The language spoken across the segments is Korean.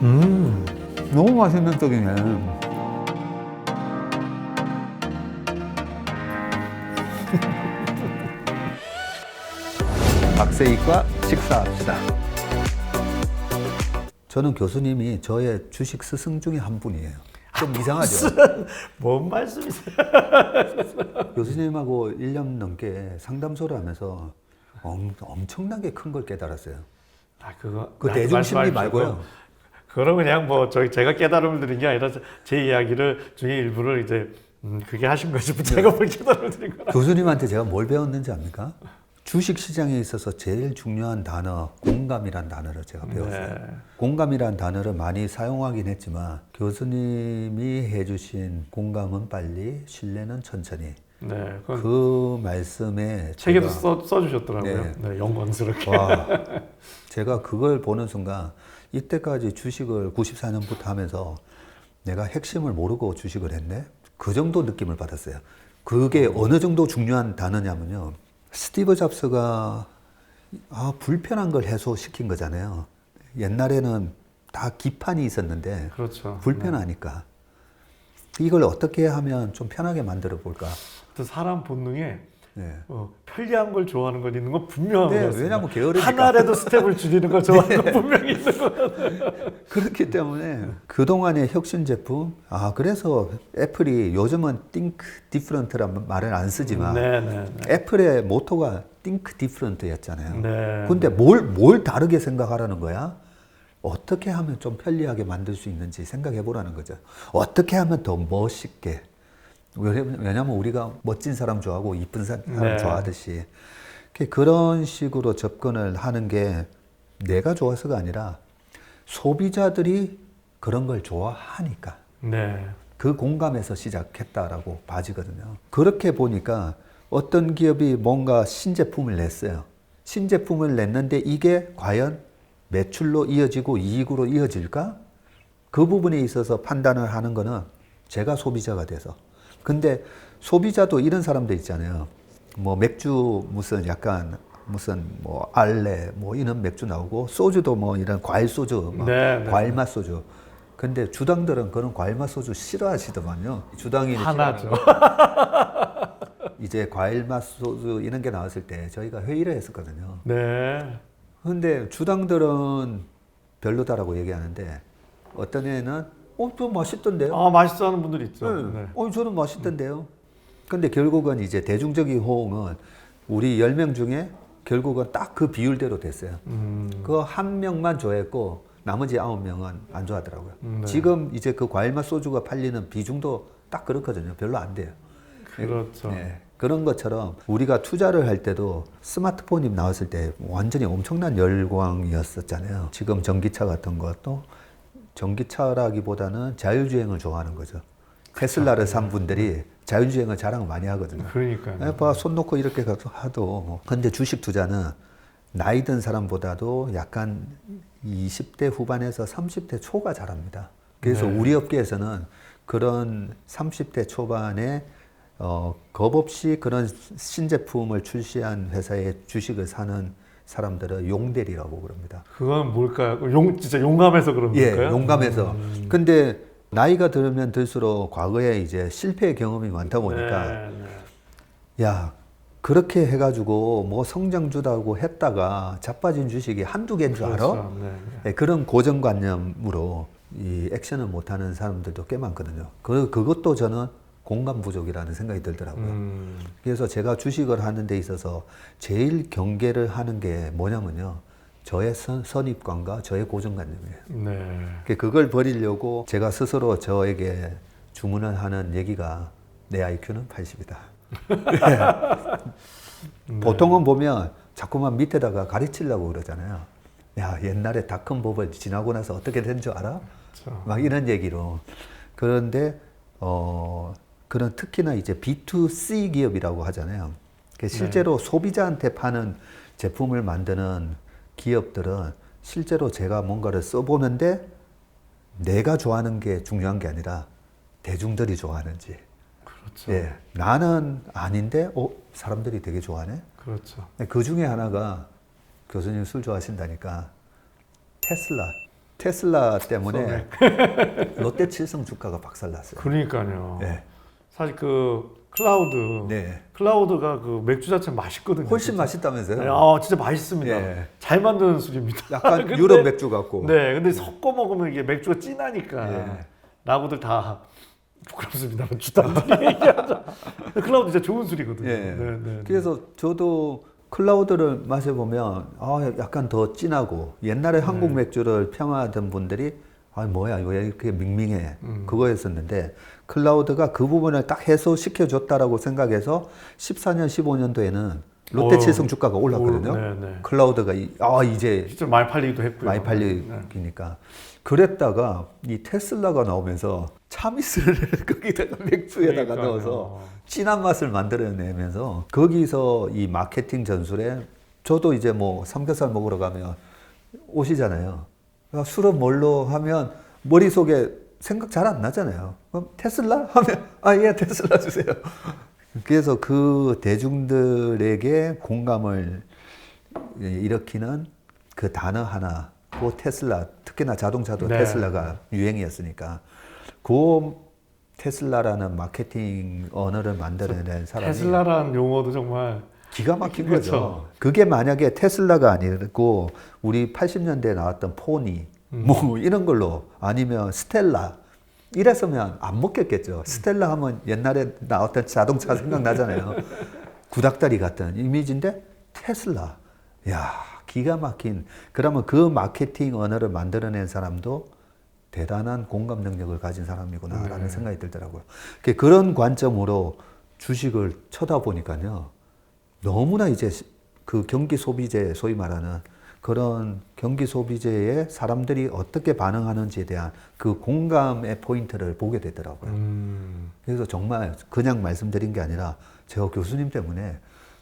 너무 맛있는 떡이네. 박세익과 식사합시다. 저는 교수님이 저의 주식 스승 중에 한 분이에요. 좀 이상하죠? 뭔 말씀이세요? 교수님하고 1년 넘게 상담소를 하면서 엄청나게 큰 걸 깨달았어요. 그 대중심리 말고요. 그거는 그냥 뭐 제가 깨달음을 드린 게 아니라 제 이야기를 중에 일부를 이제 그게 하신 거지 제가 뭘 깨달음을 드린 거라. 교수님한테 제가 뭘 배웠는지 압니까? 주식 시장에 있어서 제일 중요한 단어 공감이란 단어를 제가 배웠어요. 네. 공감이란 단어를 많이 사용하긴 했지만 교수님이 해주신 공감은 빨리, 신뢰는 천천히. 네, 그 말씀에 책에도 써주셨더라고요. 네. 네, 영광스럽게. 와, 제가 그걸 보는 순간 이때까지 주식을 94년부터 하면서 내가 핵심을 모르고 주식을 했네? 그 정도 느낌을 받았어요. 그게 어느 정도 중요한 단어냐면요. 스티브 잡스가 불편한 걸 해소시킨 거잖아요. 옛날에는 다 기판이 있었는데 그렇죠. 불편하니까 이걸 어떻게 하면 좀 편하게 만들어 볼까? 또 사람 본능에 네. 편리한 걸 좋아하는 건 있는 건 분명한 것 같습니다. 왜냐하면 게으르니까. 하나라도 스텝을 줄이는 걸 좋아하는 건 분명히 있는 것 같아요. 그렇기 때문에 그동안의 혁신 제품, 그래서 애플이 요즘은 think different란 말을 안 쓰지만 네. 애플의 모토가 think different였잖아요. 네. 근데 뭘 다르게 생각하라는 거야? 어떻게 하면 좀 편리하게 만들 수 있는지 생각해 보라는 거죠. 어떻게 하면 더 멋있게. 왜냐면 우리가 멋진 사람 좋아하고 이쁜 사람 네. 좋아하듯이 그런 식으로 접근을 하는 게 내가 좋아서가 아니라 소비자들이 그런 걸 좋아하니까 네. 그 공감에서 시작했다라고 봐지거든요. 그렇게 보니까 어떤 기업이 뭔가 신제품을 냈어요. 신제품을 냈는데 이게 과연 매출로 이어지고 이익으로 이어질까? 그 부분에 있어서 판단을 하는 거는 제가 소비자가 돼서. 근데 소비자도 이런 사람들 있잖아요. 뭐 맥주 무슨 알레 이런 맥주 나오고 소주도 뭐 이런 과일 소주, 과일 맛 소주. 근데 주당들은 그런 과일 맛 소주 싫어하시더만요. 주당이 하나죠. 이제 과일 맛 소주 이런 게 나왔을 때 저희가 회의를 했었거든요. 네. 근데 주당들은 별로다라고 얘기하는데 어떤 애는 좀 맛있던데요. 맛있어 하는 분들 있죠. 네. 저는 맛있던데요. 근데 결국은 이제 대중적인 호응은 우리 10명 중에 결국은 딱 그 비율대로 됐어요. 그 한 명만 좋아했고 나머지 9명은 안 좋아하더라고요. 네. 지금 이제 그 과일맛 소주가 팔리는 비중도 딱 그렇거든요. 별로 안 돼요. 그렇죠. 네. 그런 것처럼 우리가 투자를 할 때도 스마트폰이 나왔을 때 완전히 엄청난 열광이었었잖아요. 지금 전기차 같은 것도 전기차라기보다는 자율주행을 좋아하는 거죠. 테슬라를 산 분들이 자율주행을 자랑을 많이 하거든요. 그러니까요. 손 놓고 이렇게 가서 하도. 근데 주식 투자는 나이 든 사람보다도 약간 20대 후반에서 30대 초가 잘합니다. 그래서 우리 업계에서는 그런 30대 초반에 겁 없이 그런 신제품을 출시한 회사의 주식을 사는 사람들은 용대리라고 그럽니다. 그건 뭘까요? 진짜 용감해서 그런 걸까요? 예, 용감해서. 근데 나이가 들면 들수록 과거에 이제 실패 경험이 많다 보니까 야, 그렇게 해가지고 뭐 성장주다고 했다가 자빠진 주식이 한두 개인 줄 알아? 네, 그런 고정관념으로 이 액션을 못하는 사람들도 꽤 많거든요. 그것도 저는 공감 부족이라는 생각이 들더라고요. 그래서 제가 주식을 하는 데 있어서 제일 경계를 하는 게 뭐냐면요. 저의 선입관과 저의 고정관념이에요. 네. 그걸 버리려고 제가 스스로 저에게 주문을 하는 얘기가 내 IQ는 80이다. 네. 보통은 보면 자꾸만 밑에다가 가르치려고 그러잖아요. 야, 옛날에 닷컴 버블 지나고 나서 어떻게 된 줄 알아? 그렇죠. 막 이런 얘기로. 그런데 그런 특히나 이제 B2C 기업이라고 하잖아요. 실제로 소비자한테 파는 제품을 만드는 기업들은 실제로 제가 뭔가를 써보는데 내가 좋아하는 게 중요한 게 아니라 대중들이 좋아하는지. 그렇죠. 예, 나는 아닌데 사람들이 되게 좋아하네. 그렇죠. 그 중에 하나가 교수님 술 좋아하신다니까 테슬라. 테슬라 때문에 롯데 칠성 주가가 박살났어요. 그러니까요. 네. 사실 그 클라우드, 네. 클라우드가 그 맥주 자체는 맛있거든요. 훨씬 진짜. 맛있다면서요? 네, 아, 진짜 맛있습니다. 예. 잘 만드는 술입니다. 약간 근데- 유럽 맥주 같고. 네, 근데 섞어 먹으면 이게 맥주가 진하니까 예. 라고들 다 부끄럽습니다. 주단들이 얘기하자. 클라우드 진짜 좋은 술이거든요. 예. 네, 네. 그래서 저도 클라우드를 마셔보면 약간 더 진하고 옛날에 한국 맥주를 평하던 분들이 뭐야 왜 이렇게 밍밍해 그거였었는데 클라우드가 그 부분을 딱 해소시켜줬다라고 생각해서 14년 15년도에는 롯데 칠성 주가가 올랐거든요. 네, 네. 클라우드가 이제 진짜 많이 팔리기도 했고요. 많이 팔리니까 그랬다가 이 테슬라가 나오면서 참이슬을 거기다가 맥주에다가 그러니까요. 넣어서 진한 맛을 만들어내면서 거기서 이 마케팅 전술에 저도 이제 뭐 삼겹살 먹으러 가면 오시잖아요. 술은 뭘로 하면 머릿속에 생각 잘 안 나잖아요. 그럼 테슬라? 하면 예 테슬라 주세요. 그래서 그 대중들에게 공감을 일으키는 그 단어 하나, 그 테슬라, 특히나 자동차도 네. 테슬라가 유행이었으니까 그 테슬라라는 마케팅 언어를 만들어낸 사람이 테슬라라는 용어도 정말 기가 막힌 그렇죠. 거죠. 그게 만약에 테슬라가 아니고 우리 80년대에 나왔던 포니 뭐 이런 걸로 아니면 스텔라 이랬으면 안 먹겠겠죠. 스텔라 하면 옛날에 나왔던 자동차 생각나잖아요. 구닥다리 같은 이미지인데 테슬라. 야, 기가 막힌. 그러면 그 마케팅 언어를 만들어낸 사람도 대단한 공감 능력을 가진 사람이구나라는 생각이 들더라고요. 그런 관점으로 주식을 쳐다보니까요. 너무나 이제 그 경기 소비재, 소위 말하는 그런 경기 소비재에 사람들이 어떻게 반응하는지에 대한 그 공감의 포인트를 보게 되더라고요. 그래서 정말 그냥 말씀드린 게 아니라 제가 교수님 때문에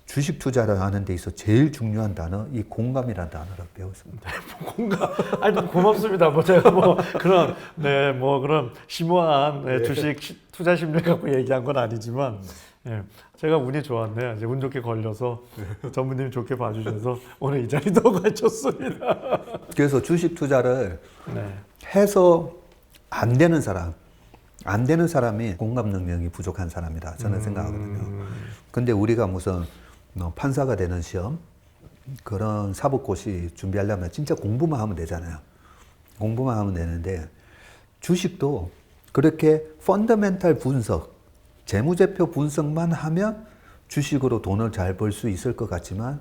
주식 투자를 하는 데 있어 제일 중요한 단어, 이 공감이라는 단어를 배웠습니다. 공감. 아니 좀 고맙습니다. 뭐 제가 뭐 그런 뭐 그런 심오한 주식 투자 심리 갖고 얘기한 건 아니지만 제가 운이 좋았네요. 이제 운 좋게 걸려서 전무님이 좋게 봐주셔서 오늘 이 자리도 갖췄습니다. 그래서 주식 투자를 네. 해서 안 되는 사람이 공감 능력이 부족한 사람이다 저는 생각하거든요. 근데 우리가 무슨 판사가 되는 시험 그런 사법고시 준비하려면 진짜 공부만 하면 되잖아요. 공부만 하면 되는데 주식도 그렇게 펀더멘탈 분석, 재무제표 분석만 하면 주식으로 돈을 잘 벌 수 있을 것 같지만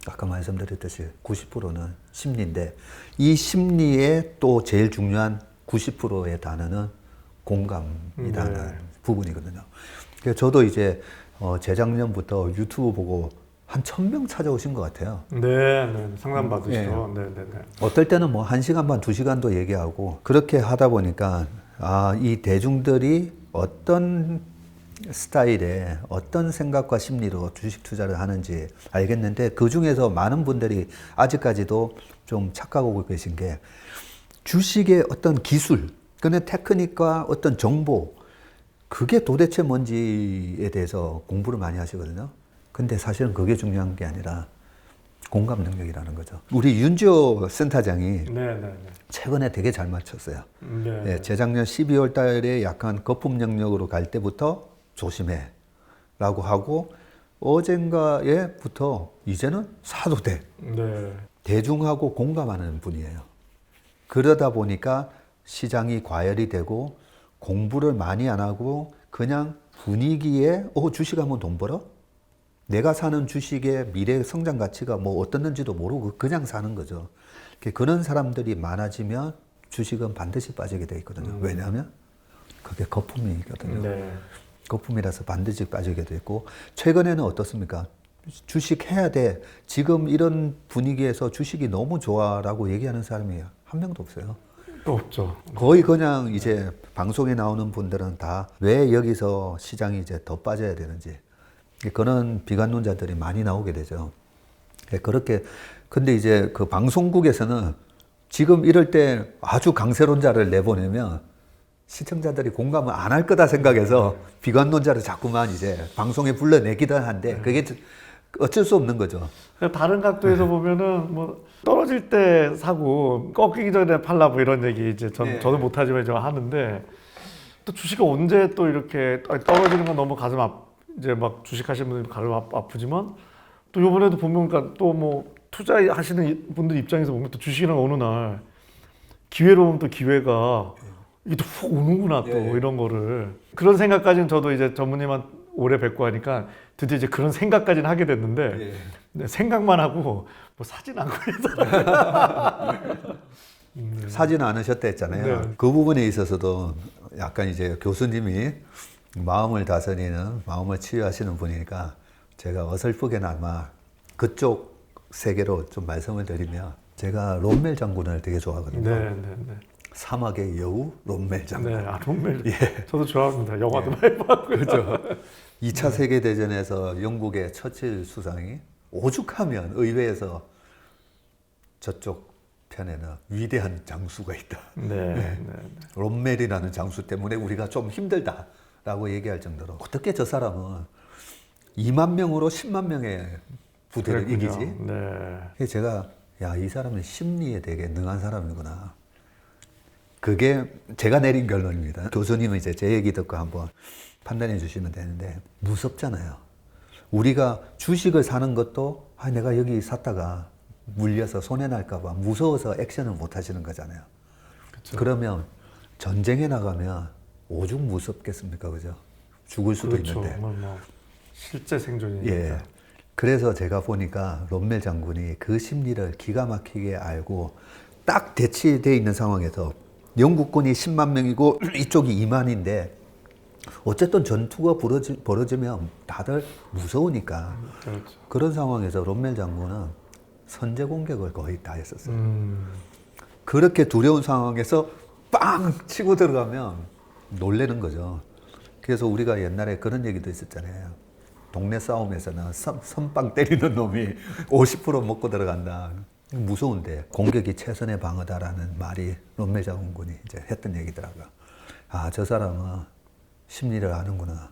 아까 말씀드렸듯이 90%는 심리인데 이 심리의 또 제일 중요한 90%의 단어는 공감이라는 부분이거든요. 그래서 저도 이제 재작년부터 유튜브 보고 한 1000명 찾아오신 것 같아요. 네, 상담 받으시죠. 네. 어떨 때는 뭐 1시간 반, 2시간도 얘기하고 그렇게 하다 보니까 이 대중들이 어떤 스타일에 어떤 생각과 심리로 주식 투자를 하는지 알겠는데 그 중에서 많은 분들이 아직까지도 좀 착각하고 계신 게 주식의 어떤 기술, 그는 테크닉과 어떤 정보 그게 도대체 뭔지에 대해서 공부를 많이 하시거든요. 근데 사실은 그게 중요한 게 아니라 공감 능력이라는 거죠. 우리 윤지호 센터장이 최근에 되게 잘 맞췄어요. 네, 재작년 12월 달에 약간 거품 영역으로 갈 때부터 조심해 라고 하고 어젠가에부터 이제는 사도 돼. 대중하고 공감하는 분이에요. 그러다 보니까 시장이 과열이 되고 공부를 많이 안 하고 그냥 분위기에 주식하면 돈 벌어? 내가 사는 주식의 미래 성장 가치가 뭐 어떻는지도 모르고 그냥 사는 거죠. 그런 사람들이 많아지면 주식은 반드시 빠지게 돼 있거든요. 왜냐하면 그게 거품이거든요. 거품이라서 반드시 빠지게 돼 있고 최근에는 어떻습니까? 주식 해야 돼. 지금 이런 분위기에서 주식이 너무 좋아라고 얘기하는 사람이 한 명도 없어요. 또 없죠. 거의 그냥 이제 방송에 나오는 분들은 다 왜 여기서 시장이 이제 더 빠져야 되는지 그런 비관론자들이 많이 나오게 되죠. 그렇게 근데 이제 그 방송국에서는 지금 이럴 때 아주 강세론자를 내보내면 시청자들이 공감을 안 할 거다 생각해서 비관론자를 자꾸만 이제 방송에 불러내기도 한데 그게 어쩔 수 없는 거죠. 다른 각도에서 보면은 뭐 떨어질 때 사고 꺾이기 전에 팔라 뭐 이런 얘기 이제 저도 못하지만 저 하는데 또 주식이 언제 또 이렇게 떨어지는 건 너무 이제 막 주식하시는 분들 가슴 아프지만 또 이번에도 보면 그러니까 또 뭐 투자하시는 분들 입장에서 보면 또 주식이랑 어느 날 기회로 오면 또 기회가 이게 또 훅 오는구나 또 이런 거를 그런 생각까지는 저도 이제 전무님한 오래 뵙고 하니까 드디어 이제 그런 생각까지는 하게 됐는데 생각만 하고 뭐 사진 않고 사진 않으셨다 했잖아요. 네. 그 부분에 있어서도 약간 이제 교수님이 마음을 다스리는, 마음을 치유하시는 분이니까 제가 어설프게나마 그쪽 세계로 좀 말씀을 드리면 제가 롬멜 장군을 되게 좋아하거든요. 사막의 여우 롬멜 장군. 롬멜. 저도 좋아합니다. 영화도 많이 봤고요. 그렇죠. 2차 세계대전에서 영국의 처칠 수상이 오죽하면 의회에서 저쪽 편에는 위대한 장수가 있다. 롬멜이라는 장수 때문에 우리가 좀 힘들다라고 얘기할 정도로 어떻게 저 사람은 2만 명으로 10만 명의 부대를 이기지? 그래서 제가 이 사람은 심리에 되게 능한 사람이구나. 그게 제가 내린 결론입니다. 교수님은 이제 제 얘기 듣고 한번 판단해 주시면 되는데 무섭잖아요. 우리가 주식을 사는 것도 내가 여기 샀다가 물려서 손해날까 봐 무서워서 액션을 못 하시는 거잖아요. 그쵸. 그러면 전쟁에 나가면 오죽 무섭겠습니까? 그죠? 죽을 수도 있는데. 뭐 실제 생존이니까. 그래서 제가 보니까 롬멜 장군이 그 심리를 기가 막히게 알고 딱 대치되어 있는 상황에서 영국군이 10만 명이고 이쪽이 2만인데 어쨌든 전투가 벌어지면 다들 무서우니까 그런 상황에서 롬멜 장군은 선제 공격을 거의 다 했었어요. 그렇게 두려운 상황에서 빵 치고 들어가면 놀라는 거죠. 그래서 우리가 옛날에 그런 얘기도 있었잖아요. 동네 싸움에서는 선빵 때리는 놈이 50% 먹고 들어간다. 무서운데 공격이 최선의 방어다라는 말이 롬멜 장군이 이제 했던 얘기더라고요. 저 사람은 심리를 아는구나.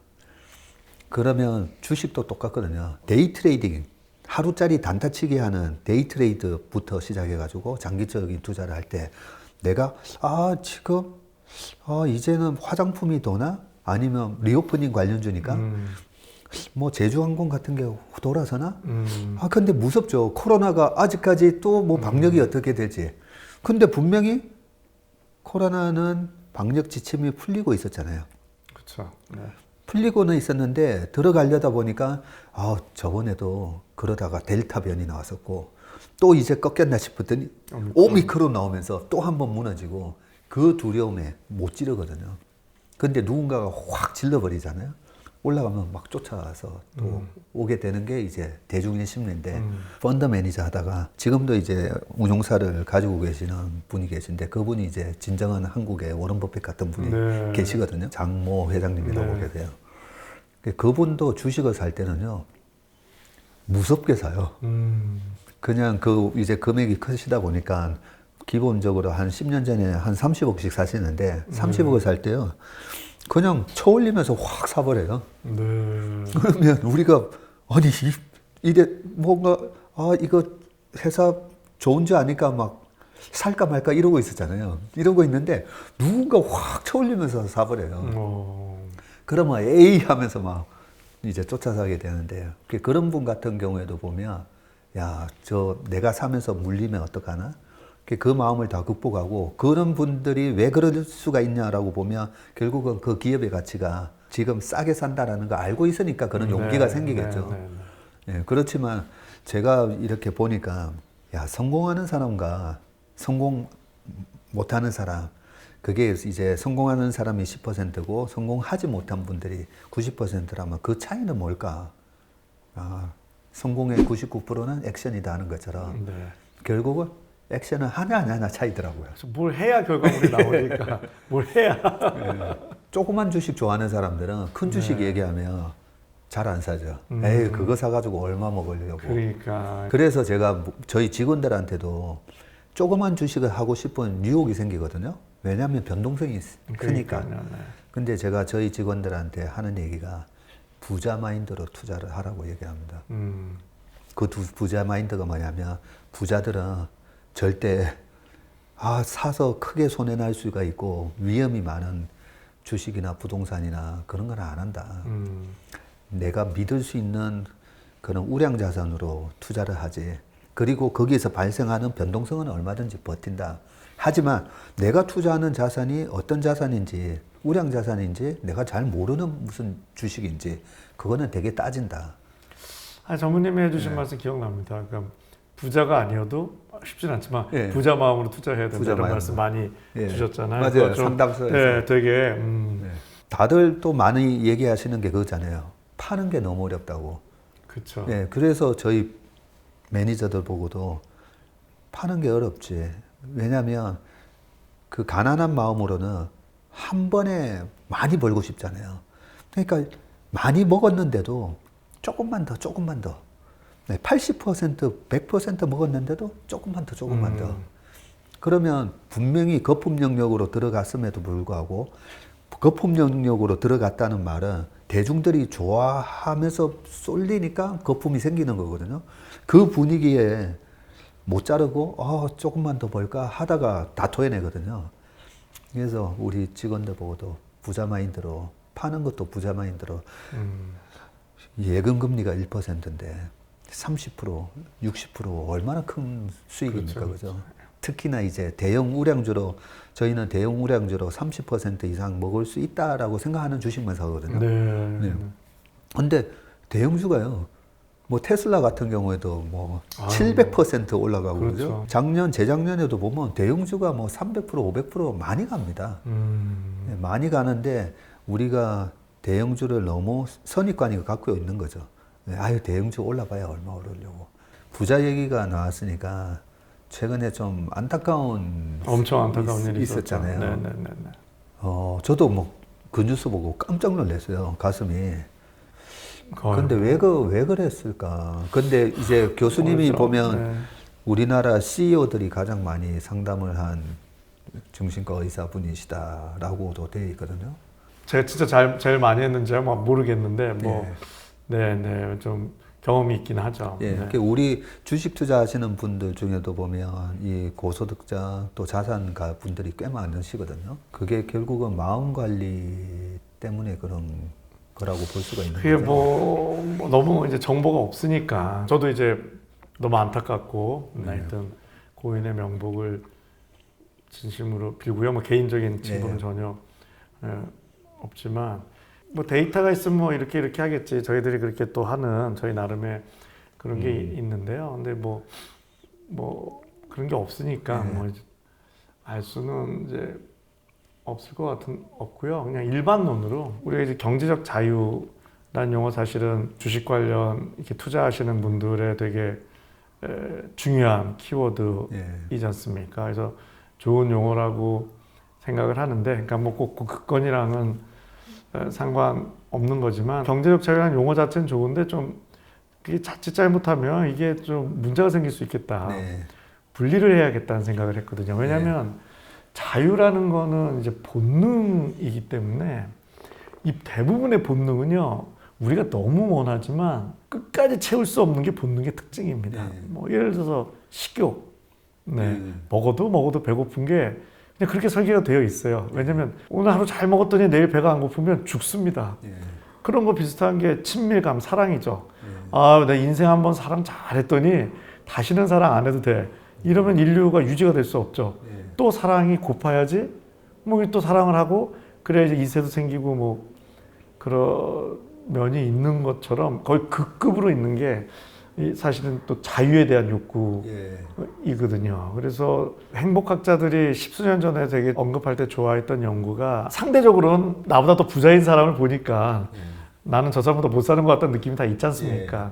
그러면 주식도 똑같거든요. 데이 트레이딩, 하루짜리 단타치기 하는 데이 트레이드부터 시작해가지고 장기적인 투자를 할 때 내가 지금 이제는 화장품이 도나? 아니면 리오프닝 관련주니까 뭐 제주항공 같은 게 돌아서나? 근데 무섭죠. 코로나가 아직까지 또 뭐 방역이 어떻게 될지. 근데 분명히 코로나는 방역 지침이 풀리고 있었잖아요. 그렇죠. 풀리고는 있었는데 들어가려다 보니까 저번에도 그러다가 델타 변이 나왔었고 또 이제 꺾였나 싶었더니 오미크론 나오면서 또 한 번 무너지고 그 두려움에 못 지르거든요. 근데 누군가가 확 질러버리잖아요. 올라가면 막 쫓아와서 또 오게 되는 게 이제 대중의 심리인데 펀드 매니저 하다가 지금도 이제 운용사를 가지고 계시는 분이 계신데 그분이 이제 진정한 한국의 워런 버핏 같은 분이 계시거든요. 장모 회장님이라고 계세요. 그분도 주식을 살 때는요 무섭게 사요. 그냥 이제 금액이 크시다 보니까 기본적으로 한 10년 전에 한 30억씩 사시는데 30억을 살 때요. 그냥 쳐올리면서 확 사버려요. 그러면 우리가 이래 뭔가 이거 회사 좋은 줄 아니까 막 살까 말까 이러고 있었잖아요. 이러고 있는데 누군가 확 쳐올리면서 사버려요. 그러면 에이 하면서 막 이제 쫓아사게 되는데 그런 분 같은 경우에도 보면 내가 사면서 물리면 어떡하나? 그 마음을 다 극복하고 그런 분들이 왜 그럴 수가 있냐라고 보면 결국은 그 기업의 가치가 지금 싸게 산다라는 거 알고 있으니까 그런 용기가 생기겠죠. 그렇지만 제가 이렇게 보니까 성공하는 사람과 성공 못하는 사람 그게 이제 성공하는 사람이 10%고 성공하지 못한 분들이 90%라면 그 차이는 뭘까? 성공의 99%는 액션이다 하는 것처럼 결국은 액션은 하나 차이더라고요. 뭘 해야 결과물이 나오니까 뭘 해야. 조그만 주식 좋아하는 사람들은 큰 주식 얘기하면 잘 안 사죠. 에이 그거 사가지고 얼마 먹으려고. 그러니까. 그래서 제가 저희 직원들한테도 조그만 주식을 하고 싶은 유혹이 생기거든요. 왜냐하면 변동성이 크니까. 근데 제가 저희 직원들한테 하는 얘기가 부자 마인드로 투자를 하라고 얘기합니다. 음. 그 부자 마인드가 뭐냐면 부자들은 절대 사서 크게 손해 날 수가 있고 위험이 많은 주식이나 부동산이나 그런 건 안 한다. 내가 믿을 수 있는 그런 우량 자산으로 투자를 하지. 그리고 거기에서 발생하는 변동성은 얼마든지 버틴다. 하지만 내가 투자하는 자산이 어떤 자산인지 우량 자산인지 내가 잘 모르는 무슨 주식인지 그거는 되게 따진다. 전무님이 해주신 말씀 기억납니다. 그러니까 부자가 아니어도 쉽진 않지만 부자 마음으로 투자해야 된다 이런 말씀 많이 주셨잖아요. 맞아요. 상담소에서. 네, 되게 다들 또 많이 얘기하시는 게 그거잖아요. 파는 게 너무 어렵다고. 그렇죠. 네, 그래서 저희 매니저들 보고도 파는 게 어렵지. 왜냐하면 그 가난한 마음으로는 한 번에 많이 벌고 싶잖아요. 그러니까 많이 먹었는데도 조금만 더. 네, 80%, 100% 먹었는데도 조금만 더. 그러면 분명히 거품 영역으로 들어갔음에도 불구하고 거품 영역으로 들어갔다는 말은 대중들이 좋아하면서 쏠리니까 거품이 생기는 거거든요. 그 분위기에 못 자르고 조금만 더 벌까 하다가 다 토해내거든요. 그래서 우리 직원들 보고도 부자 마인드로 파는 것도 부자 마인드로 예금 금리가 1%인데 30%, 60% 얼마나 큰 수익입니까, 그죠? 특히나 이제 대형 우량주로 저희는 대형 우량주로 30% 이상 먹을 수 있다라고 생각하는 주식만 사거든요. 네. 근데 대형주가요. 뭐 테슬라 같은 경우에도 뭐 700% 올라가고 그렇죠. 그죠? 작년, 재작년에도 보면 대형주가 뭐 300%, 500% 많이 갑니다. 네, 많이 가는데 우리가 대형주를 너무 선입관이 갖고 있는 거죠. 네, 대형주 올라봐야 얼마 오르려고. 부자 얘기가 나왔으니까 최근에 좀 안타까운 엄청 안타까운 일이 있었잖아요. 네네네. 저도 뭐 그 뉴스 보고 깜짝 놀랐어요. 가슴이. 근데 왜 그랬을까? 근데 이제 교수님이 보면 우리나라 CEO들이 가장 많이 상담을 한 정신과 의사분이시다라고도 되어 있거든요. 제가 진짜 제일 많이 했는지 모르겠는데 좀 경험이 있긴 하죠. 그러니까 우리 주식 투자하시는 분들 중에도 보면 이 고소득자 또 자산가 분들이 꽤 많으시거든요. 그게 결국은 마음 관리 때문에 그런 거라고 볼 수가 있는 거죠. 그게 너무 이제 정보가 없으니까 저도 이제 너무 안타깝고 하여튼 고인의 명복을 진심으로 빌고요. 개인적인 친분은 전혀 없지만 데이터가 있으면 이렇게 하겠지. 저희들이 그렇게 또 하는 저희 나름의 그런 게 있는데요. 근데 그런 게 없으니까 알 수는 이제 없고요. 그냥 일반론으로 우리가 이제 경제적 자유라는 용어 사실은 주식 관련 이렇게 투자하시는 분들의 되게 중요한 키워드이지 않습니까? 그래서 좋은 용어라고 생각을 하는데, 그러니까 꼭 그 건이랑은 상관없는 거지만 경제적 자유라는 용어 자체는 좋은데 좀 그게 자칫 잘못하면 이게 좀 문제가 생길 수 있겠다. 분리를 해야겠다는 생각을 했거든요. 왜냐하면 자유라는 거는 이제 본능이기 때문에 이 대부분의 본능은요 우리가 너무 원하지만 끝까지 채울 수 없는 게 본능의 특징입니다. 예를 들어서 식욕, 먹어도 배고픈 게 그냥 그렇게 설계가 되어 있어요. 왜냐면 오늘 하루 잘 먹었더니 내일 배가 안 고프면 죽습니다. 그런 거 비슷한 게 친밀감, 사랑이죠. 내 인생 한번 사랑 잘했더니 다시는 사랑 안 해도 돼. 이러면 인류가 유지가 될 수 없죠. 또 사랑이 고파야지 또 사랑을 하고 그래야 이제 이세도 생기고 그런 면이 있는 것처럼 거의 그 급으로 있는 게 사실은 또 자유에 대한 욕구이거든요. 그래서 행복학자들이 십수년 전에 되게 언급할 때 좋아했던 연구가 상대적으로는 나보다 더 부자인 사람을 보니까 나는 저 사람보다 못 사는 것 같다는 느낌이 다 있지 않습니까?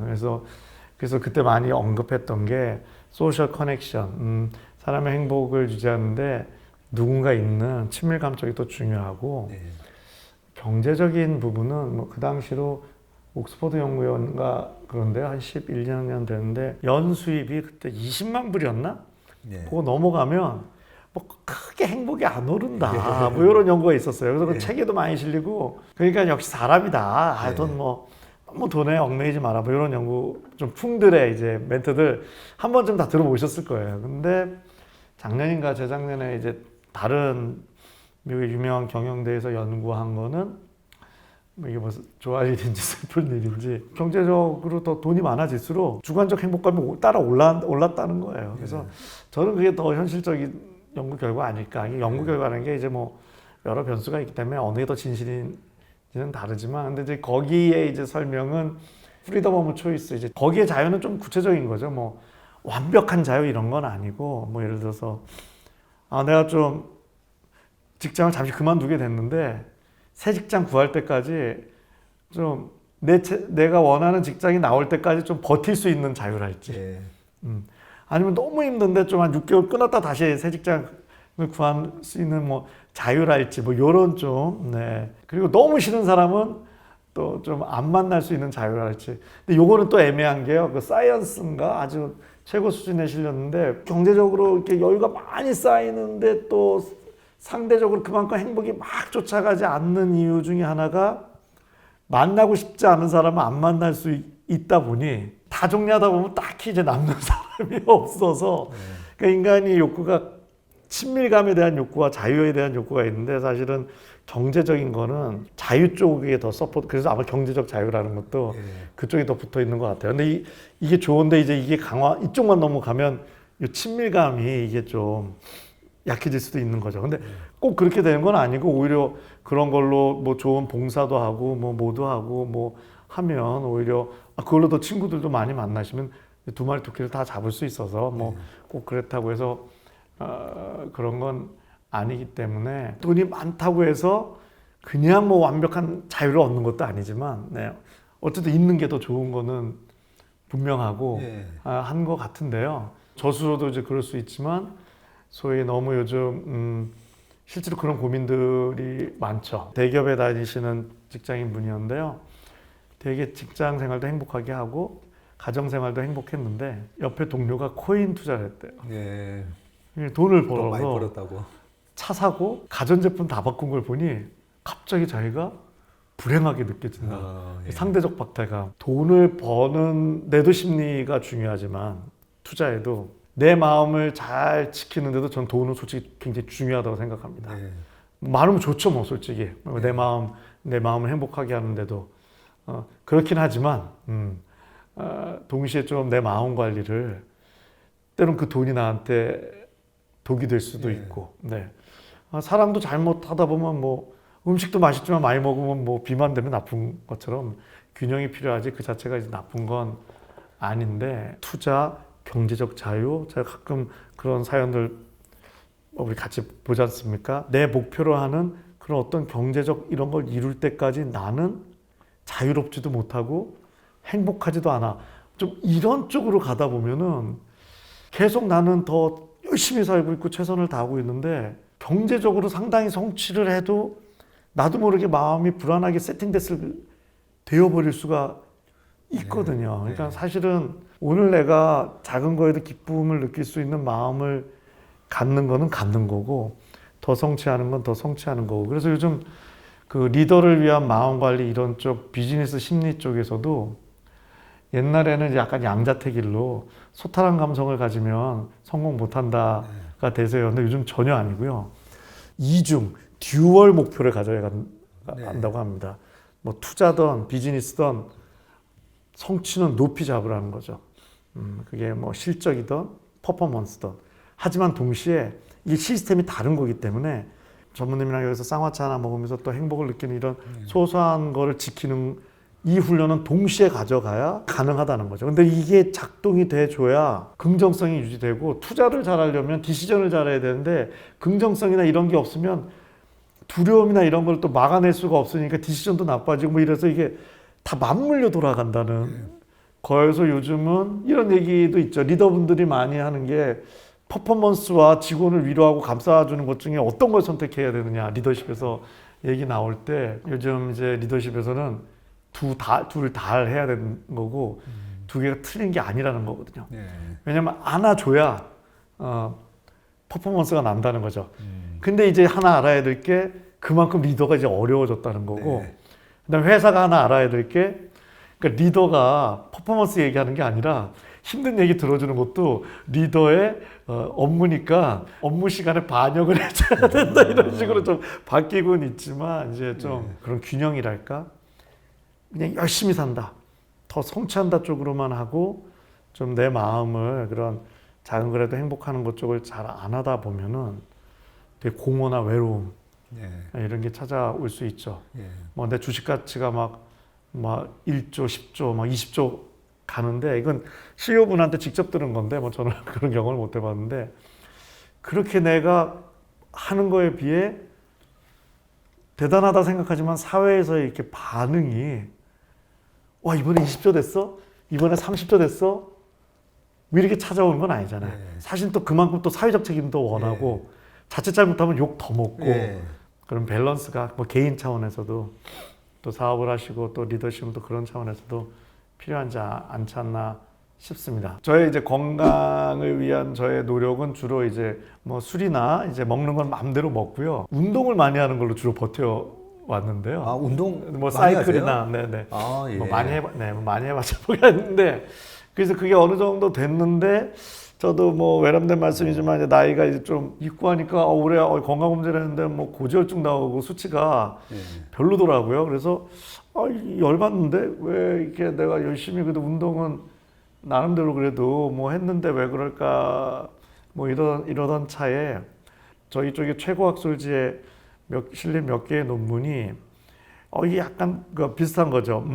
그래서 그때 많이 언급했던 게 소셜 커넥션, 사람의 행복을 유지하는데 누군가 있는 친밀감 쪽이 또 중요하고 경제적인 부분은 그 당시로 옥스퍼드 연구원가 그런데 한 11년 됐는데 연수입이 그때 20만 불이었나? 그거 넘어가면 크게 행복이 안 오른다. 이런 연구가 있었어요. 그래서 그 책에도 많이 실리고 그러니까 역시 사람이다. 돈 너무 돈에 얽매이지 마라. 뭐 이런 연구 좀 풍들의 이제 멘트들 한 번쯤 다 들어보셨을 거예요. 근데 작년인가 재작년에 이제 다른 미국의 유명한 경영대에서 연구한 거는 뭐 이게 뭐 좋아할 일인지 슬픈 일인지 경제적으로 더 돈이 많아질수록 주관적 행복감이 따라 올랐다는 거예요. 그래서 저는 그게 더 현실적인 연구 결과 아닐까. 이 연구 결과라는 게 이제 뭐 여러 변수가 있기 때문에 어느 게 더 진실인지는 다르지만, 근데 이제 거기에 이제 설명은 프리덤 오브 초이스, 이제 거기에 자유는 좀 구체적인 거죠. 뭐 완벽한 자유 이런 건 아니고, 뭐 예를 들어서 내가 좀 직장을 잠시 그만두게 됐는데 새 직장 구할 때까지 좀 내가 원하는 직장이 나올 때까지 좀 버틸 수 있는 자유랄지, 아니면 너무 힘든데 좀 한 6개월 끊었다 다시 새 직장을 구할 수 있는 뭐 자유랄지, 뭐 요런 좀, 네. 그리고 너무 싫은 사람은 또 좀 안 만날 수 있는 자유랄지. 근데 요거는 또 애매한 게요. 그 사이언스인가 아주 최고 수준에 실렸는데, 경제적으로 이렇게 여유가 많이 쌓이는데 또 상대적으로 그만큼 행복이 막 쫓아가지 않는 이유 중에 하나가, 만나고 싶지 않은 사람은 안 만날 수 있다 보니 다 정리하다 보면 딱히 이제 남는 사람이 없어서, 그러니까 인간이 욕구가 친밀감에 대한 욕구와 자유에 대한 욕구가 있는데, 사실은 경제적인 거는 자유 쪽에 더 서포트, 그래서 아마 경제적 자유라는 것도 그쪽에 더 붙어 있는 것 같아요. 근데 이게 좋은데 이제 이게 이쪽만 넘어가면 이 친밀감이 이게 좀 약해질 수도 있는 거죠. 근데 꼭 그렇게 되는 건 아니고, 오히려 그런 걸로 뭐 좋은 봉사도 하고 뭐 뭐도 하고 뭐 하면 오히려 그걸로 더 친구들도 많이 만나시면 두 마리 토끼를 다 잡을 수 있어서 뭐 꼭 그렇다고 해서 그런 건 아니기 때문에, 돈이 많다고 해서 그냥 뭐 완벽한 자유를 얻는 것도 아니지만, 네. 어쨌든 있는 게 더 좋은 거는 분명하고 한 것 같은데요. 저 스스로도 이제 그럴 수 있지만, 소위 너무 요즘 실제로 그런 고민들이 많죠. 대기업에 다니시는 직장인 분이었는데요. 되게 직장 생활도 행복하게 하고 가정 생활도 행복했는데 옆에 동료가 코인 투자를 했대요. 돈을 벌어서 많이 벌었다고. 차 사고 가전제품 다 바꾼 걸 보니 갑자기 자기가 불행하게 느껴진다. 상대적 박탈감. 돈을 버는 데도 심리가 중요하지만, 투자에도 내 마음을 잘 지키는데도 전 돈은 솔직히 굉장히 중요하다고 생각합니다. 많으면 좋죠, 뭐 솔직히. 내 마음을 행복하게 하는데도 그렇긴 하지만 동시에 좀 내 마음 관리를, 때론 그 돈이 나한테 독이 될 수도 있고, 네. 사랑도 잘못하다 보면 뭐 음식도 맛있지만 많이 먹으면 뭐 비만 되면 나쁜 것처럼 균형이 필요하지, 그 자체가 이제 나쁜 건 아닌데, 투자, 경제적 자유, 제가 가끔 그런 사연들 우리 같이 보지 않습니까? 내 목표로 하는 그런 어떤 경제적 이런 걸 이룰 때까지 나는 자유롭지도 못하고 행복하지도 않아. 좀 이런 쪽으로 가다 보면은 계속 나는 더 열심히 살고 있고 최선을 다하고 있는데, 경제적으로 상당히 성취를 해도 나도 모르게 마음이 불안하게 되어버릴 수가 있거든요. 그러니까 사실은 오늘 내가 작은 거에도 기쁨을 느낄 수 있는 마음을 갖는 거는 갖는 거고, 더 성취하는 건 더 성취하는 거고. 그래서 요즘 그 리더를 위한 마음 관리 이런 쪽 비즈니스 심리 쪽에서도, 옛날에는 약간 양자택일로 소탈한 감성을 가지면 성공 못한다가 대세였는데, 요즘 전혀 아니고요. 듀얼 목표를 가져야 한다고 합니다. 뭐 투자든 비즈니스든 성취는 높이 잡으라는 거죠. 그게 뭐 실적이든 퍼포먼스든. 하지만 동시에 이 시스템이 다른 거기 때문에, 전무님이랑 여기서 쌍화차 하나 먹으면서 또 행복을 느끼는 이런 소소한 거를 지키는 이 훈련은 동시에 가져가야 가능하다는 거죠. 근데 이게 작동이 돼줘야 긍정성이 유지되고, 투자를 잘하려면 디시전을 잘해야 되는데, 긍정성이나 이런 게 없으면 두려움이나 이런 걸 또 막아낼 수가 없으니까 디시전도 나빠지고, 뭐 이래서 이게 다 맞물려 돌아간다는 거여서, 요즘은 이런 얘기도 있죠. 리더분들이 많이 하는 게, 퍼포먼스와 직원을 위로하고 감싸주는 것 중에 어떤 걸 선택해야 되느냐, 리더십에서 얘기 나올 때, 요즘 이제 리더십에서는 둘 다 해야 되는 거고, 두 개가 틀린 게 아니라는 거거든요. 왜냐면 안아줘야 퍼포먼스가 난다는 거죠. 근데 이제 하나 알아야 될 게, 그만큼 리더가 이제 어려워졌다는 거고, 그다음에 회사가 하나 알아야 될 게, 그러니까 리더가 퍼포먼스 얘기하는 게 아니라 힘든 얘기 들어주는 것도 리더의 업무니까 업무 시간에 반영을 해줘야 된다 이런 식으로 좀 바뀌곤 있지만 이제 좀 그런 균형이랄까 그냥 열심히 산다 더 성취한다 쪽으로만 하고 좀 내 마음을 그런 작은 그래도 행복하는 것 쪽을 잘 안 하다 보면은 되게 공허나 외로움 이런 게 찾아올 수 있죠. 뭐 내 주식 가치가 막 1조, 10조, 막 20조 가는데 이건 CEO분한테 직접 들은 건데 뭐 저는 그런 경험을 못 해봤는데 그렇게 내가 하는 거에 비해 대단하다 생각하지만 사회에서의 이렇게 반응이 와 이번에 20조 됐어? 이번에 30조 됐어? 뭐 이렇게 찾아오는 건 아니잖아요. 사실 또 그만큼 또 사회적 책임도 원하고 자칫 잘못하면 욕 더 먹고 그런 밸런스가 뭐 개인 차원에서도 또 사업을 하시고 또 리더십은 또 그런 차원에서도 필요하지 않지 않나 싶습니다. 저의 이제 건강을 위한 저의 노력은 주로 이제 뭐 술이나 이제 먹는 건 마음대로 먹고요. 운동을 많이 하는 걸로 주로 버텨 왔는데요. 아, 운동 뭐 많이 사이클이나 하세요? 네네. 아, 예. 뭐 많이 해봤자 모르겠는데 그래서 그게 어느 정도 됐는데 저도 뭐 외람된 말씀이지만 이제 나이가 이제 좀 있고 하니까 올해 건강 검진을 했는데 뭐 고지혈증 나오고 수치가 별로더라고요. 그래서 열받는데 왜 이렇게 내가 열심히 그래도 운동은 나름대로 그래도 뭐 했는데 왜 그럴까 뭐 이러던 차에 저희 쪽에 최고학술지에 실린 몇 개의 논문이 이게 약간 비슷한 거죠.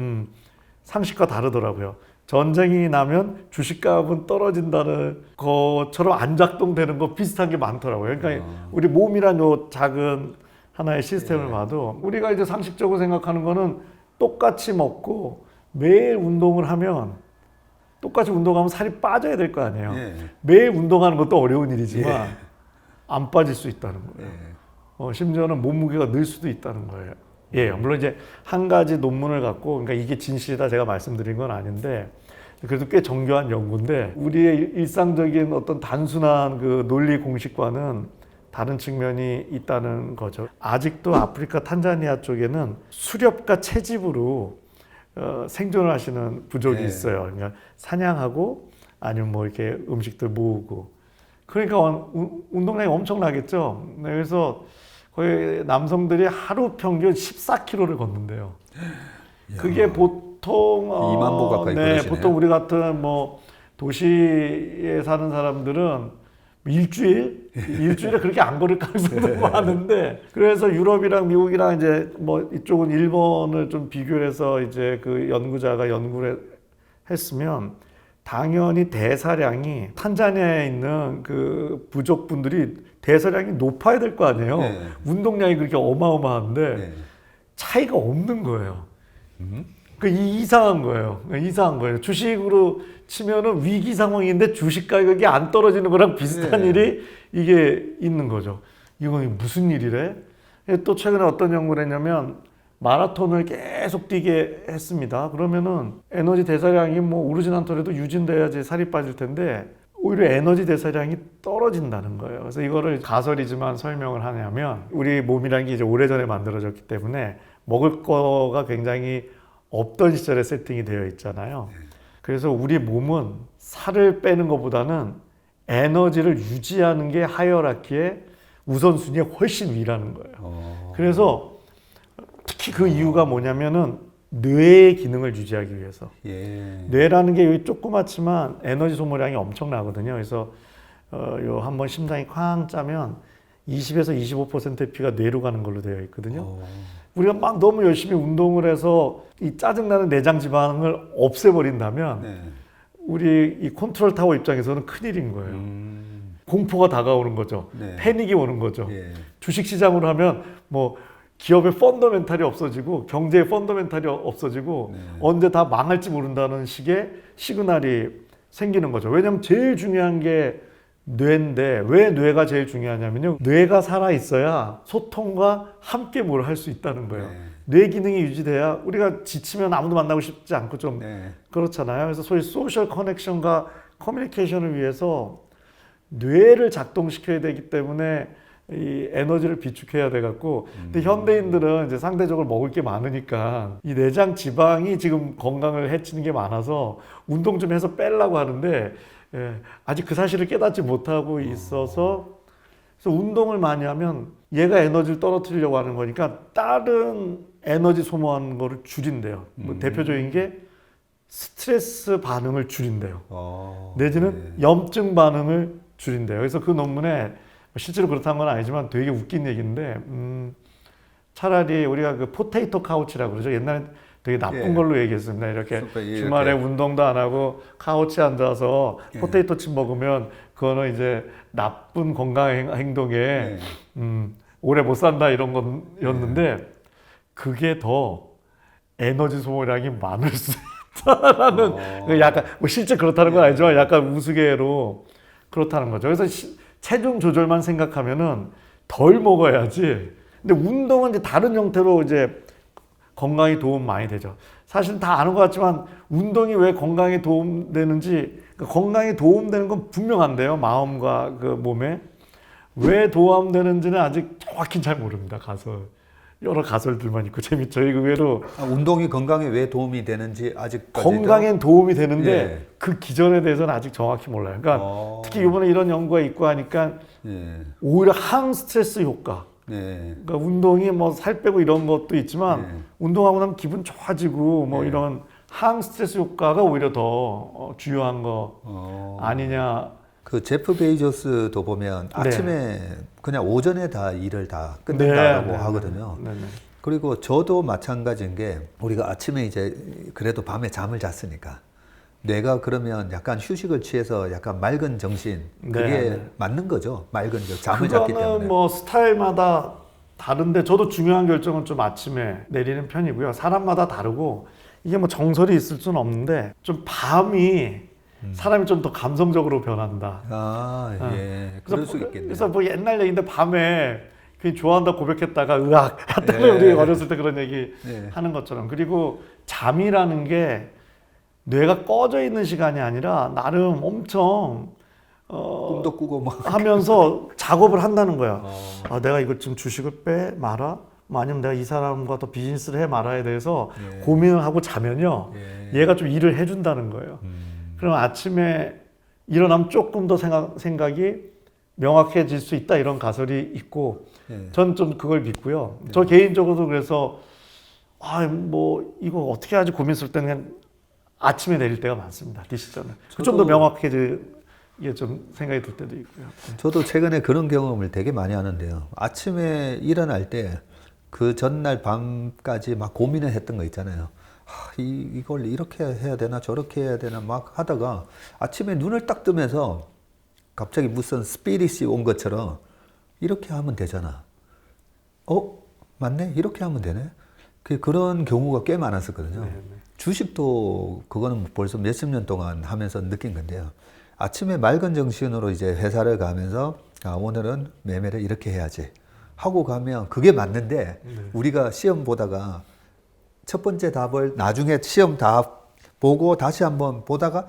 상식과 다르더라고요. 전쟁이 나면 주식값은 떨어진다는 것처럼 안 작동되는 거 비슷한 게 많더라고요. 그러니까 우리 몸이란 요 작은 하나의 시스템을 봐도 우리가 이제 상식적으로 생각하는 거는 똑같이 먹고 매일 운동을 하면 똑같이 운동하면 살이 빠져야 될 거 아니에요. 매일 운동하는 것도 어려운 일이지만 안 빠질 수 있다는 거예요. 심지어는 몸무게가 늘 수도 있다는 거예요. 물론 이제 한 가지 논문을 갖고 그러니까 이게 진실이다 제가 말씀드린 건 아닌데 그래도 꽤 정교한 연구인데 우리의 일상적인 어떤 단순한 그 논리 공식과는 다른 측면이 있다는 거죠. 아직도 아프리카 탄자니아 쪽에는 수렵과 채집으로 생존을 하시는 부족이 있어요. 그러니까 사냥하고 아니면 뭐 이렇게 음식들 모으고. 그러니까 운동량이 엄청나겠죠. 그래서 거의 남성들이 하루 평균 14km를 걷는데요. 그게 보통 2만 보 가까이 걸으시네요. 보통 우리 같은 뭐 도시에 사는 사람들은 일주일에 그렇게 안 걸을 가능성도 많은데 그래서 유럽이랑 미국이랑 이제 뭐 이쪽은 일본을 좀 비교해서 이제 그 연구자가 연구를 했으면 당연히 대사량이 탄자니아에 있는 그 부족분들이 대사량이 높아야 될 거 아니에요. 운동량이 그렇게 어마어마한데 차이가 없는 거예요. 이상한 거예요. 이상한 거예요. 주식으로 치면은 위기 상황인데 주식 가격이 안 떨어지는 거랑 비슷한 일이 이게 있는 거죠. 이건 무슨 일이래? 또 최근에 어떤 연구를 했냐면 마라톤을 계속 뛰게 했습니다. 그러면은 에너지 대사량이 뭐 오르진 않더라도 유지돼야지 살이 빠질 텐데 오히려 에너지 대사량이 떨어진다는 거예요. 그래서 이거를 가설이지만 설명을 하냐면 우리 몸이라는 게 이제 오래전에 만들어졌기 때문에 먹을 거가 굉장히 없던 시절에 세팅이 되어 있잖아요. 그래서 우리 몸은 살을 빼는 것보다는 에너지를 유지하는 게 하이어라키의 우선순위에 훨씬 위라는 거예요. 그래서 특히 그 이유가 뭐냐면은 뇌의 기능을 유지하기 위해서. 뇌라는 게 여기 조그맣지만 에너지 소모량이 엄청나거든요. 그래서 요 한번 심장이 쾅 짜면 20에서 25%의 피가 뇌로 가는 걸로 되어 있거든요. 우리가 막 너무 열심히 운동을 해서 이 짜증나는 내장 지방을 없애버린다면 우리 이 컨트롤 타워 입장에서는 큰일인 거예요. 공포가 다가오는 거죠. 패닉이 오는 거죠. 주식시장으로 하면 뭐 기업의 펀더멘탈이 없어지고 경제의 펀더멘탈이 없어지고 언제 다 망할지 모른다는 식의 시그널이 생기는 거죠. 왜냐하면 제일 중요한 게 뇌인데 왜 뇌가 제일 중요하냐면요. 뇌가 살아있어야 소통과 함께 뭘 할 수 있다는 거예요. 뇌 기능이 유지돼야 우리가 지치면 아무도 만나고 싶지 않고 좀 그렇잖아요. 그래서 소위 소셜 커넥션과 커뮤니케이션을 위해서 뇌를 작동시켜야 되기 때문에 이 에너지를 비축해야 돼 갖고 근데 현대인들은 이제 상대적으로 먹을 게 많으니까 이 내장 지방이 지금 건강을 해치는 게 많아서 운동 좀 해서 빼려고 하는데 아직 그 사실을 깨닫지 못하고 있어서 그래서 운동을 많이 하면 얘가 에너지를 떨어뜨리려고 하는 거니까 다른 에너지 소모하는 거를 줄인대요. 뭐 대표적인 게 스트레스 반응을 줄인대요. 내지는 염증 반응을 줄인대요. 그래서 그 논문에 실제로 그렇다는 건 아니지만 되게 웃긴 얘기인데 차라리 우리가 그 포테이토 카우치라고 그러죠. 옛날에 되게 나쁜 걸로 얘기했습니다. 이렇게 주말에 운동도 안 하고 카우치에 앉아서 포테이토 칩 먹으면 그거는 이제 나쁜 건강 행동에 오래 못 산다 이런 거였는데 그게 더 에너지 소모량이 많을 수 있다라는 약간 뭐 실제 그렇다는 건 아니지만 약간 우스개로 그렇다는 거죠. 그래서 체중 조절만 생각하면은 덜 먹어야지. 근데 운동은 이제 다른 형태로 이제 건강에 도움 많이 되죠. 사실 다 아는 것 같지만 운동이 왜 건강에 도움되는지 건강에 도움되는 건 분명한데요. 마음과 그 몸에 왜 도움되는지는 아직 정확히 잘 모릅니다. 가설 여러 가설들만 있고 재밌죠. 의외로 운동이 건강에 왜 도움이 되는지 아직까지도 건강엔 도움이 되는데 그 기전에 대해서는 아직 정확히 몰라요. 그러니까 특히 이번에 이런 연구가 있고 하니까 오히려 항스트레스 효과. 그러니까 운동이 뭐 살 빼고 이런 것도 있지만 운동하고 나면 기분 좋아지고 뭐 이런 항스트레스 효과가 오히려 더 주요한 거 아니냐. 그 제프 베이조스도 보면 아침에 그냥 오전에 다 일을 다 끝낸다고 하거든요. 그리고 저도 마찬가지인 게 우리가 아침에 이제 그래도 밤에 잠을 잤으니까 뇌가 그러면 약간 휴식을 취해서 약간 맑은 정신 그게 맞는 거죠. 맑은 잠을 잤기 때문에. 그거는 뭐 스타일마다 다른데 저도 중요한 결정은 좀 아침에 내리는 편이고요. 사람마다 다르고 이게 뭐 정설이 있을 수는 없는데 좀 밤이 사람이 좀 더 감성적으로 변한다. 그럴 수 있겠네요. 그래서 뭐 옛날 얘기인데 밤에 그 좋아한다 고백했다가 으악 했다가 우리 어렸을 때 그런 얘기 하는 것처럼. 그리고 잠이라는 게 뇌가 꺼져 있는 시간이 아니라 나름 엄청 꿈도 꾸고 막 하면서 작업을 한다는 거야. 내가 이걸 지금 주식을 빼 말아? 뭐 아니면 내가 이 사람과 더 비즈니스를 해 말아에 대해서 고민을 하고 자면요. 얘가 좀 일을 해준다는 거예요. 그럼 아침에 일어나면 조금 더 생각이 명확해질 수 있다 이런 가설이 있고 전 좀 그걸 믿고요. 저 개인적으로도 그래서 뭐 이거 어떻게 하지 고민했을 때는 그냥 아침에 내릴 때가 많습니다. 디시전을. 좀 더 명확해지게 좀 생각이 들 때도 있고요. 저도 최근에 그런 경험을 되게 많이 하는데요. 아침에 일어날 때 그 전날 밤까지 막 고민을 했던 거 있잖아요. 이걸 이렇게 해야 되나 저렇게 해야 되나 막 하다가 아침에 눈을 딱 뜨면서 갑자기 무슨 스피릿이 온 것처럼 이렇게 하면 되잖아. 맞네? 이렇게 하면 되네? 그런 경우가 꽤 많았었거든요. 주식도 그거는 벌써 몇십 년 동안 하면서 느낀 건데요. 아침에 맑은 정신으로 이제 회사를 가면서 오늘은 매매를 이렇게 해야지 하고 가면 그게 맞는데 우리가 시험 보다가 첫 번째 답을 나중에 시험 답 보고 다시 한번 보다가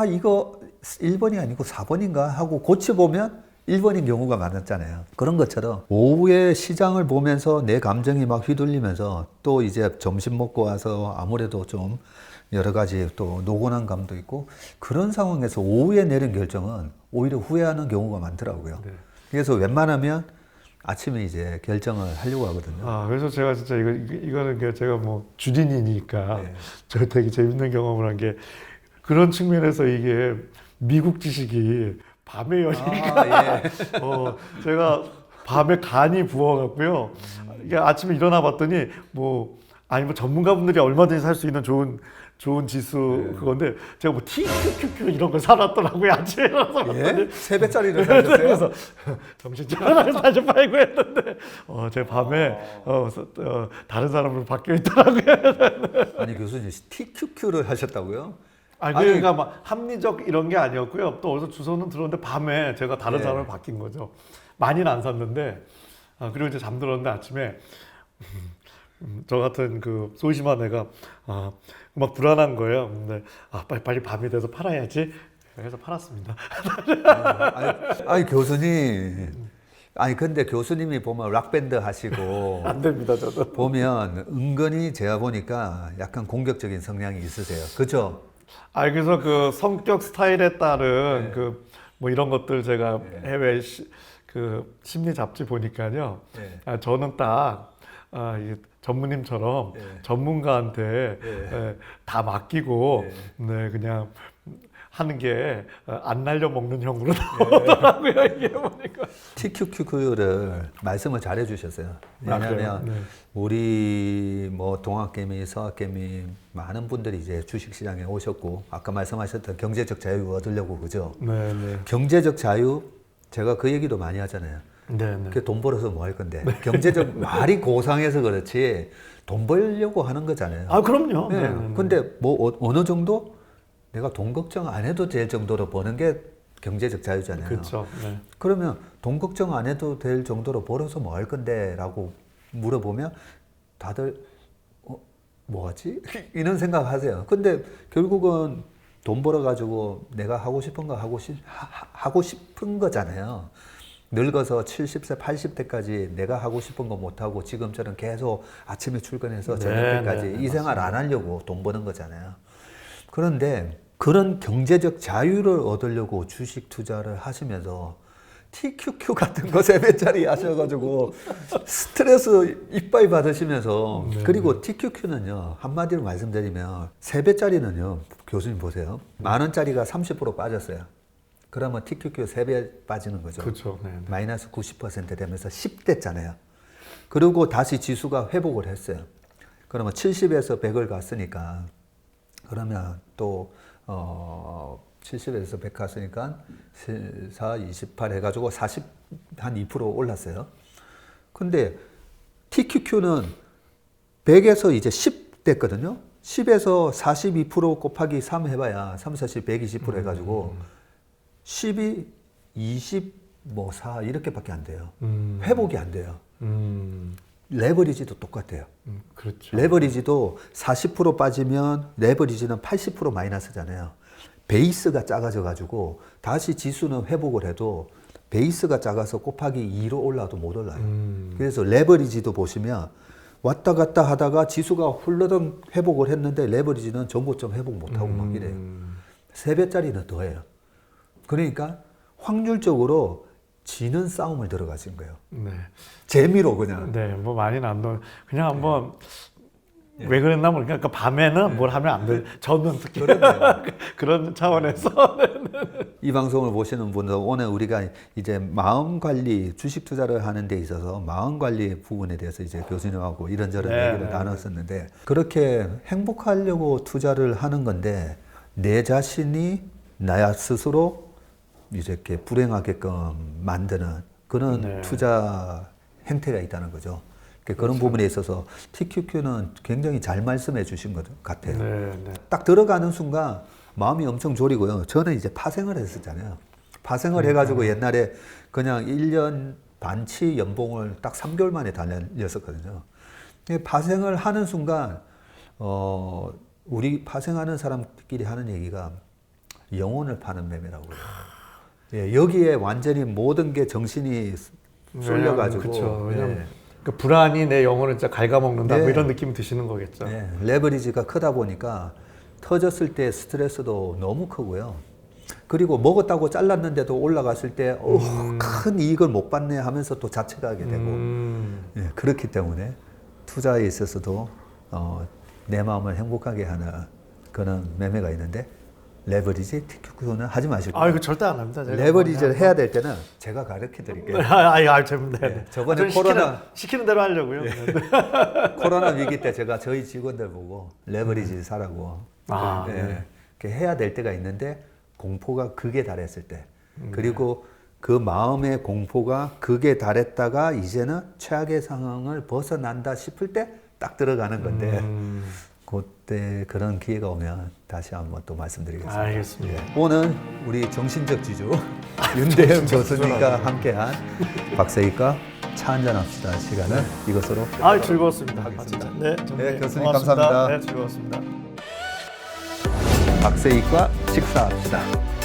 이거 1번이 아니고 4번인가 하고 고쳐보면 1번인 경우가 많았잖아요. 그런 것처럼 오후에 시장을 보면서 내 감정이 막 휘둘리면서 또 이제 점심 먹고 와서 아무래도 좀 여러 가지 또 노곤한 감도 있고 그런 상황에서 오후에 내린 결정은 오히려 후회하는 경우가 많더라고요. 그래서 웬만하면 아침에 이제 결정을 하려고 하거든요. 그래서 제가 진짜 이거는 제가 뭐 주린이니까 저 되게 재밌는 경험을 한 게 그런 측면에서 이게 미국 지식이 밤에 여니까 제가 밤에 간이 부어갖고요. 이게 아침에 일어나 봤더니 뭐 전문가분들이 얼마든지 살 수 있는 좋은 지수 그건데 제가 뭐 TQQQ 이런 걸 사놨더라고요. 아침에 일어나서 봤더니 3배짜리를 사셨어요? 그래서 정신 차려서 다시 팔고 했는데 제가 밤에 다른 사람으로 바뀌어 있더라고요. 아니 교수님 TQQ를 하셨다고요? 그러니까 막 합리적 이런 게 아니었고요. 또 어디서 주소는 들었는데 밤에 제가 다른 사람을 바뀐 거죠. 많이는 안 샀는데 그리고 이제 잠들었는데 아침에 저 같은 그 소심한 애가 막 불안한 거예요. 근데 빨리 밤이 돼서 팔아야지. 그래서 팔았습니다. 아니 교수님 아니 근데 교수님이 보면 락밴드 하시고 안 됩니다, 저도. 보면 은근히 제가 보니까 약간 공격적인 성향이 있으세요. 그죠? 그래서 그 성격 스타일에 따른 네. 그 뭐 이런 것들 제가 네. 해외 그 심리 잡지 보니까요. 네. 저는 딱 이 전무님처럼 네. 전문가한테 네. 다 맡기고 네. 그냥 하는 게 안 날려 먹는 형으로 나오더라고요. 이게 보니까. TQQ를 말씀을 잘해 주셨어요. 왜냐하면 그래요? 네. 우리 뭐 동학개미, 서학개미 많은 분들이 이제 주식시장에 오셨고 아까 말씀하셨던 경제적 자유 얻으려고 그죠? 네, 네. 경제적 자유 제가 그 얘기도 많이 하잖아요. 네, 네. 그 돈 벌어서 뭐 할 건데 경제적 말이 고상해서 그렇지 돈 벌려고 하는 거잖아요. 그럼요. 네. 네, 네, 네. 근데 뭐 어느 정도 내가 돈 걱정 안 해도 될 정도로 버는 게 경제적 자유잖아요. 그렇죠. 네. 그러면 돈 걱정 안 해도 될 정도로 벌어서 뭐 할 건데? 라고 물어보면 다들 뭐하지? 이런 생각 하세요. 근데 결국은 돈 벌어가지고 내가 하고 싶은 거 하고 싶은 거잖아요. 늙어서 70세, 80대까지 내가 하고 싶은 거 못하고 지금처럼 계속 아침에 출근해서 저녁 때까지 이 생활 안 하려고 돈 버는 거잖아요. 그런데 그런 경제적 자유를 얻으려고 주식 투자를 하시면서 TQQ 같은 거 3배짜리 하셔가지고 스트레스 이빠이 받으시면서 그리고 TQQ는요 한마디로 말씀드리면 3배짜리는요 교수님 보세요 10,000원짜리가 30% 빠졌어요. 그러면 TQQ 3배 빠지는 거죠. 그렇죠. 네, 네. 마이너스 90% 되면서 10대잖아요. 그리고 다시 지수가 회복을 했어요. 그러면 70에서 100을 갔으니까 그러면 또 70에서 100 갔으니까 4, 28 해가지고 40, 한 2% 올랐어요. 근데 TQQ는 100에서 이제 10 됐거든요. 10에서 42% 곱하기 3 해봐야 3, 40, 120% 해가지고 12, 20, 뭐 4 이렇게밖에 안 돼요. 회복이 안 돼요. 레버리지도 똑같아요. 그렇죠. 레버리지도 40% 빠지면 레버리지는 80% 마이너스잖아요. 베이스가 작아져 가지고 다시 지수는 회복을 해도 베이스가 작아서 곱하기 2로 올라도 못 올라요. 그래서 레버리지도 보시면 왔다 갔다 하다가 지수가 훌러덩 회복을 했는데 레버리지는 전고점 회복 못하고 막 이래요. 3배짜리는 더해요. 그러니까 확률적으로 지는 싸움을 들어가신 거예요. 네. 재미로 그냥. 네, 뭐 많이는 안 넣어. 그냥 한번 왜 그랬나 모르겠어요. 그러니까 밤에는 뭘 하면 안 돼. 저는 특히 그런 차원에서. 이 방송을 보시는 분들 오늘 우리가 이제 마음 관리, 주식 투자를 하는 데 있어서 마음 관리 부분에 대해서 이제 교수님하고 이런저런 얘기를 나눴었는데 그렇게 행복하려고 투자를 하는 건데 내 자신이 나 스스로 이제 이렇게 불행하게끔 만드는 그런 투자 행태가 있다는 거죠. 그런 부분에 있어서 TQQ는 굉장히 잘 말씀해 주신 것 같아요. 딱 들어가는 순간 마음이 엄청 졸이고요. 저는 이제 파생을 했었잖아요. 파생을 해가지고 옛날에 그냥 1년 반치 연봉을 딱 3개월 만에 달렸었거든요. 파생을 하는 순간, 우리 파생하는 사람끼리 하는 얘기가 영혼을 파는 매매라고요. 예, 여기에 완전히 모든 게 정신이 쏠려가지고. 그렇죠. 그 불안이 내 영혼을 진짜 갉아먹는다 뭐 이런 느낌이 드시는 거겠죠. 네, 레버리지가 크다 보니까 터졌을 때 스트레스도 너무 크고요. 그리고 먹었다고 잘랐는데도 올라갔을 때 큰 이익을 못 받네 하면서 또 자책하게 되고 예, 그렇기 때문에 투자에 있어서도 내 마음을 행복하게 하는 그런 매매가 있는데 레버리지, TQQ는 하지 마시고. 이거 절대 안 합니다. 제가 레버리지를 해야 될 때는 제가 가르쳐 드릴게요. 재밌네. 저번에 코로나 시키는 대로 하려고요. 코로나 위기 때 제가 저희 직원들 보고 레버리지 사라고 이렇게 해야 될 때가 있는데 공포가 극에 달했을 때 그리고 그 마음의 공포가 극에 달했다가 이제는 최악의 상황을 벗어난다 싶을 때 딱 들어가는 건데 그때 그런 기회가 오면 다시 한번 또 말씀드리겠습니다. 알겠습니다. 오늘 우리 정신적 지주 윤대영 교수님과 함께한 박사이과 차 한잔 합시다 시간은 이것으로 즐거웠습니다. 하겠습니다. 네, 네, 교수님 고맙습니다. 감사합니다. 네, 즐거웠습니다. 박사이과 식사합시다.